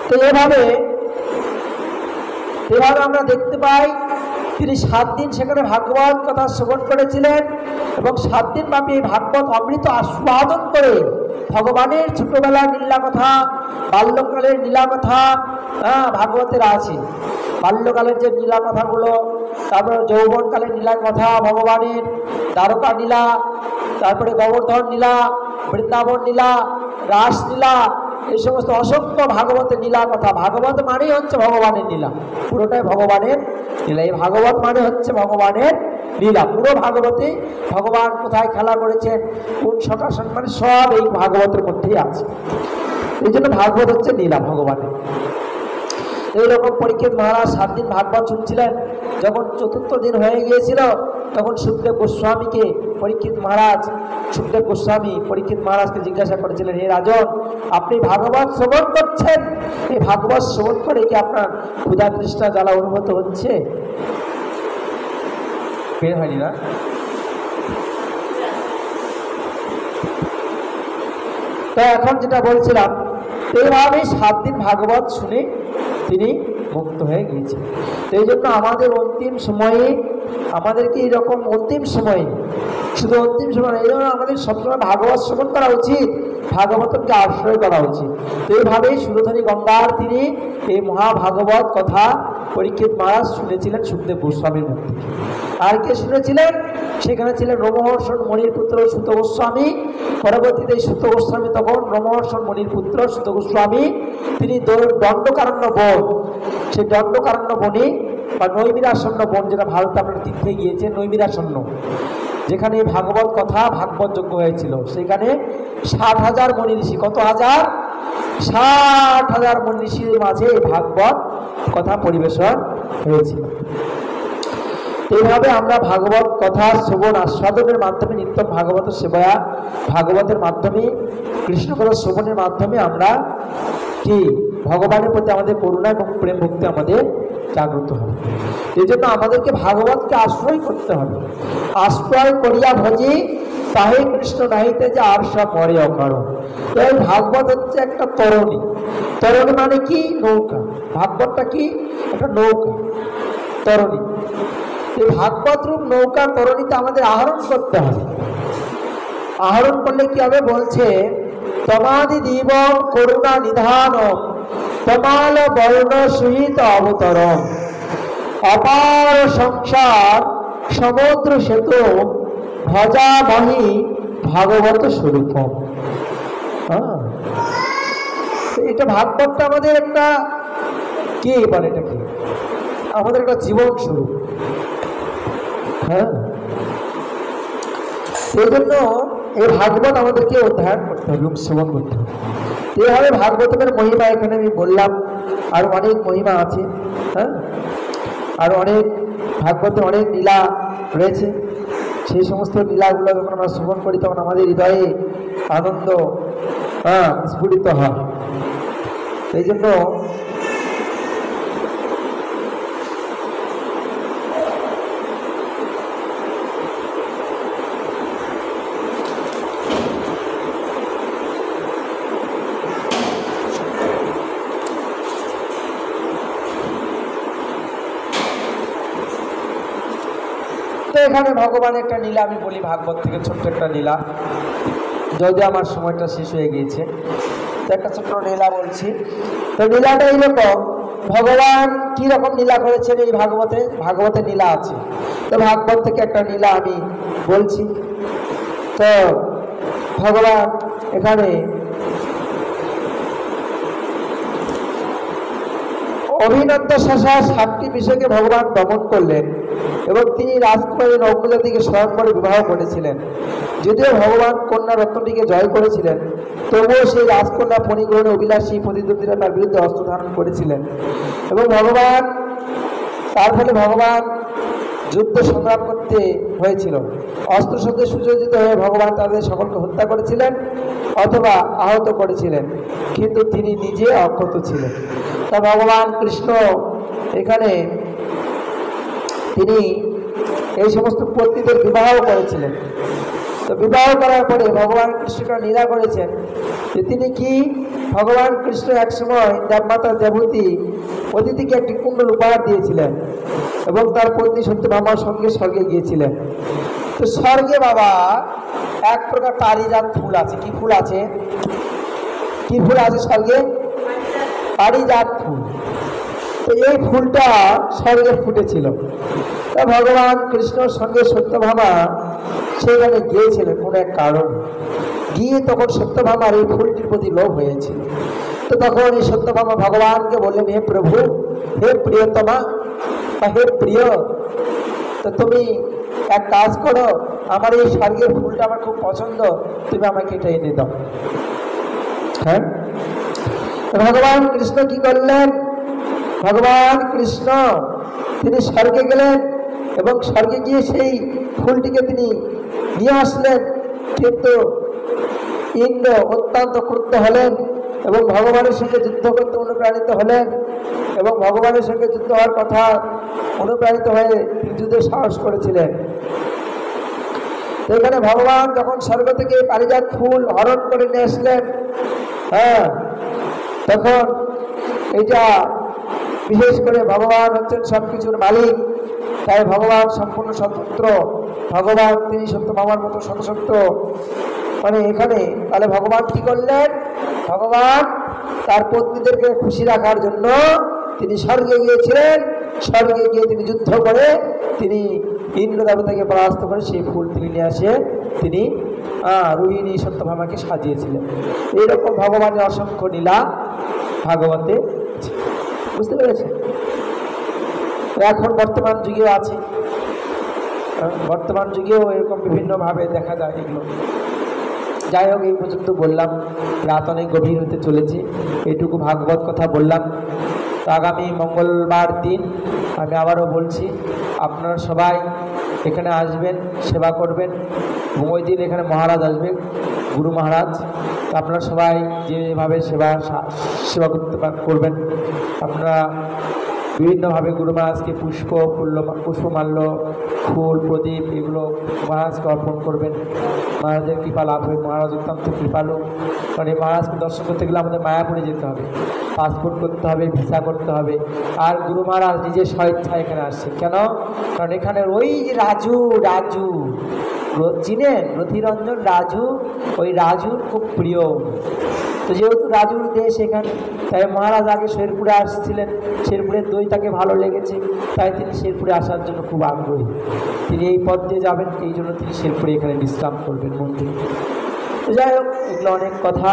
তো এভাবে আমরা দেখতে পাই তিনি 7 দিন সেখানে ভাগবত কথা শ্রবণ করেছিলেন এবং 7 দিন ব্যাপী এই ভাগবত অমৃত আস্বাদন করে ভগবানের ছোটবেলার লীলা কথা, বাল্যকালের লীলা কথা ভাগবতের আছে। বাল্যকালের যে লীলা কথাগুলো, তারপরে যৌবনকালের লীলা কথা ভগবানের, দ্বারকা লীলা, তারপরে গোবর্ধন লীলা, বৃন্দাবন লীলা, রাসলীলা, এই সমস্ত অসংখ্য ভাগবতের লীলা কথা। ভাগবত মানেই হচ্ছে ভগবানের লীলা, পুরোটাই ভগবানের লীলা। এই ভাগবত মানে হচ্ছে ভগবানের লীলা। পুরো ভাগবতে ভগবান কোথায় খেলা করেছেন, কোন সকাশন, মানে সব এই ভাগবতের মধ্যেই আছে। এই জন্য ভাগবত হচ্ছে লীলা ভগবানের। এইরকম পরীক্ষিত মহারাজ 7 দিন ভাগবত শুনছিলেন। যখন 4th দিন হয়ে গিয়েছিল তখন সুখদেব গোস্বামীকে পরীক্ষিত মহারাজকে জিজ্ঞাসা করেছিলেন, হে রাজন, আপনি ভাগবত শ্রবণ করছেন, এই ভাগবত শ্রবণ করে কি আপনার ক্ষুধা তৃষ্ণা জ্বালা অনুভূত হচ্ছে? বের হয়নি না? তো এখন যেটা বলছিলাম, এইভাবে 7 দিন ভাগবত শুনে তিনি মুক্ত হয়ে গিয়েছেন। তো এই জন্য আমাদের অন্তিম সময়ে, আমাদেরকে এইরকম অন্তিম সময়ে, শুধু অন্তিম সময়, এই জন্য আমাদের সবসময় ভাগবত শ্রবণ করা উচিত, ভাগবতকে আশ্রয় করা উচিত। তো এইভাবেই সুরধনী গঙ্গার তিনি এই মহাভাগবত কথা পরীক্ষিত মহারাজ শুনেছিলেন সুখদেব গোস্বামীর মধ্যে। আর কে শুনেছিলেন? সেখানে ছিলেন রোমহর্ষণ মণির পুত্র সুত গোস্বামী। পরবর্তীতে সুত গোস্বামী তখন রোমহর্ষণ মণির পুত্র সুত গোস্বামী তিনি দণ্ডকারণ্য বন, সেই দণ্ডকারণ্য বনে বা নৈমিরাসন্ন বন, যেটা ভারতে আপনার তীর্থে গিয়েছে, নৈমিরাসন্ন, যেখানে ভাগবত কথা ভাগবত যজ্ঞ হয়েছিল, সেখানে 60,000 মণি ঋষি, কত হাজার? 60,000 মণি ঋষির মাঝে ভাগবত কথা পরিবেশন হয়েছিল। এইভাবে আমরা ভাগবত কথা শ্রবণ আস্বাদনের মাধ্যমে, নিত্য ভাগবত সেবা, ভাগবতের মাধ্যমে, কৃষ্ণকথা শ্রবণের মাধ্যমে আমরা কি ভগবানের প্রতি আমাদের করুণা এবং প্রেম ভক্তি আমাদের জাগ্রত হবে। এই জন্য আমাদেরকে ভাগবতকে আশ্রয় করতে হবে। আশ্রয় করিয়া ভজি তাহে কৃষ্ণ নাহিতে যে আর সব মরে অকারণ। এই ভাগবত হচ্ছে একটা তরণী। তরণী মানে কি? নৌকা। ভাগবতটা কি? একটা নৌকা, তরণী। এই ভাগবত রূপ নৌকা তরণীতে আমাদের আহরণ করতে হবে। আহরণ করলে কি হবে? বলছে, তমাদি দিবম করুণা নিধানম তমাল বর্ণ সহিত অবতরম অপার সংসার সমুদ্র সেতু ভজামহি ভাগবত স্বরূপম। এটা ভাগবতটা আমাদের একটা কি বলে, এটা কি আমাদের একটা জীবন স্বরূপ। হ্যাঁ, এই জন্য এই ভাগবত আমাদেরকে অধ্যয়ন করতে হবে, শ্রবণ করতে হবে। এইভাবে ভাগবতের মহিমা এখানে আমি বললাম, আর অনেক মহিমা আছে। হ্যাঁ, আর অনেক ভাগবতে অনেক লীলা রয়েছে। সেই সমস্ত লীলাগুলো যখন আমরা শ্রবণ করি তখন আমাদের হৃদয়ে আনন্দ স্ফুটিত হয়। এই জন্য এখানে ভগবানের একটা লীলা আমি বলি, ভাগবত থেকে ছোট্ট একটা লীলা, যদি আমার সময়টা শেষ হয়ে গিয়েছে, তো একটা ছোট্ট লীলা বলছি। তো লীলাটা এইরকম, ভগবান কি রকম লীলা করেছেন এই ভাগবতে লীলা আছে। তো ভাগবত থেকে একটা লীলা আমি বলছি। তো ভগবান এখানে অভিনন্দ শাসা 7টি বিষয়কে ভগবান দমন করলেন এবং তিনি রাজকুমারী নৌকুজাতিকে স্বয়ংবরে বিবাহ করেছিলেন। যদিও ভগবান কন্যা রত্নটিকে জয় করেছিলেন, তবুও সেই রাজকন্যা ফণিগ্রহণে অভিলাষী প্রতিদ্বন্দ্বীরা তার বিরুদ্ধে অস্ত্র ধারণ করেছিলেন এবং তার ফলে ভগবান যুদ্ধ সংগ্রাম করতে হয়েছিল। অস্ত্রশস্ত্রে সুসজ্জিত হয়ে ভগবান তাদের সকলকে হত্যা করেছিলেন অথবা আহত করেছিলেন, কিন্তু তিনি নিজে অক্ষত ছিলেন। তা ভগবান কৃষ্ণ এখানে তিনি এই সমস্ত পত্নীদের বিবাহ করেছিলেন। তো বিবাহ করার পরে ভগবান কৃষ্ণকে লীলা করেছেন যে তিনি কি ভগবান কৃষ্ণ একসময় দেবমাতা দেবতী অদিতিকে একটি কুণ্ডল উপহার দিয়েছিলেন এবং তার পত্নী সত্যভামার সঙ্গে স্বর্গে গিয়েছিলেন। তো স্বর্গে বাবা এক প্রকার পারিজাত ফুল আছে। কি ফুল আছে? কি ফুল আছে স্বর্গে? পারিজাত ফুল। তো এই ফুলটা স্বর্গে ফুটেছিল। তা ভগবান কৃষ্ণর সঙ্গে সত্যভামা সেখানে গিয়েছিলেন কোনো এক কারণ, গিয়ে তখন সত্যভামার এই ফুলটির প্রতি লোভ হয়েছিল। তো তখন এই সত্যভামা ভগবানকে বললেন, হে প্রভু, হে প্রিয়তমা বা হে প্রিয়, তো তুমি এক কাজ করো, আমার এই স্বর্গের ফুলটা আমার খুব পছন্দ, তুমি আমাকে এটা এনে দাও। হ্যাঁ, ভগবান কৃষ্ণ কি করলেন? ভগবান কৃষ্ণ তিনি স্বর্গে গেলেন এবং স্বর্গে গিয়ে সেই ফুলটিকে তিনি নিয়ে আসলেন। কিন্তু ইন্দ্র অত্যন্ত ক্রুদ্ধ হলেন এবং ভগবানের সঙ্গে যুদ্ধ করতে অনুপ্রাণিত হলেন এবং ভগবানের সঙ্গে যুদ্ধ হওয়ার কথা অনুপ্রাণিত হয়ে যুদ্ধে সাহস করেছিলেন। তো এখানে ভগবান যখন স্বর্গ থেকে পারিজাত ফুল হরণ করে নিয়ে আসলেন, হ্যাঁ, তখন এটা বিশেষ করে ভগবান হচ্ছেন সব কিছুর মালিক, তাই ভগবান সম্পূর্ণ স্বতন্ত্র। ভগবান তিনি সত্যভামার মতো সতসত্য। মানে এখানে তাহলে ভগবান কি করলেন? ভগবান তার পত্নীদেরকে খুশি রাখার জন্য তিনি স্বর্গে গিয়েছিলেন। স্বর্গে গিয়ে তিনি যুদ্ধ করে তিনি ইন্দ্র দেবতাকে পরাস্ত করে সেই ফুল তিনি নিয়ে আসে তিনি রোহিণী সত্যভামাকে সাজিয়েছিলেন। এইরকম ভগবানের অসংখ্য লীলা ভাগবতে, বুঝতে পেরেছে? এখন বর্তমান যুগেও আছে, বর্তমান যুগেও এরকম বিভিন্নভাবে দেখা যায় এগুলো। যাই হোক, এই পর্যন্ত বললাম, রাত অনেক গভীর হতে চলেছে, এইটুকু ভাগবত কথা বললাম। তো আগামী মঙ্গলবার দিন আমি আবারও বলছি, আপনারা সবাই এখানে আসবেন, সেবা করবেন। ওই দিন এখানে মহারাজ আসবে, গুরু মহারাজ। তো আপনারা সবাই যেভাবে সেবা করবেন, আপনারা বিভিন্নভাবে গুরু মহারাজকে পুষ্পমাল্য, ফুল, প্রদীপ এগুলো মহারাজকে অর্পণ করবেন। মহারাজের কৃপা লাভ হবে। মহারাজ অত্যন্ত কৃপালু। কারণ এই মহারাজকে দর্শন করতে গেলে আমাদের মায়াপুরে যেতে হবে, পাসপোর্ট করতে হবে, ভিসা করতে হবে। আর গুরু মহারাজ নিজের স্বেচ্ছা এখানে আসছে। কেন? কারণ এখানে ওই রাজু চিনেন, রথিরঞ্জন রাজু, ওই রাজুর খুব প্রিয়। তো যেহেতু রাজুর দেশ এখানে, তাই মহারাজ আগে শেরপুরে আসছিলেন, শেরপুরের দই তাকে ভালো লেগেছে, তাই তিনি শেরপুরে আসার জন্য খুব আগ্রহী। তিনি এই পথ দিয়ে যাবেন, এই জন্য তিনি শেরপুরে এখানে বিশ্রাম করবেন মন্দিরে। তো যাই হোক, এগুলো অনেক কথা।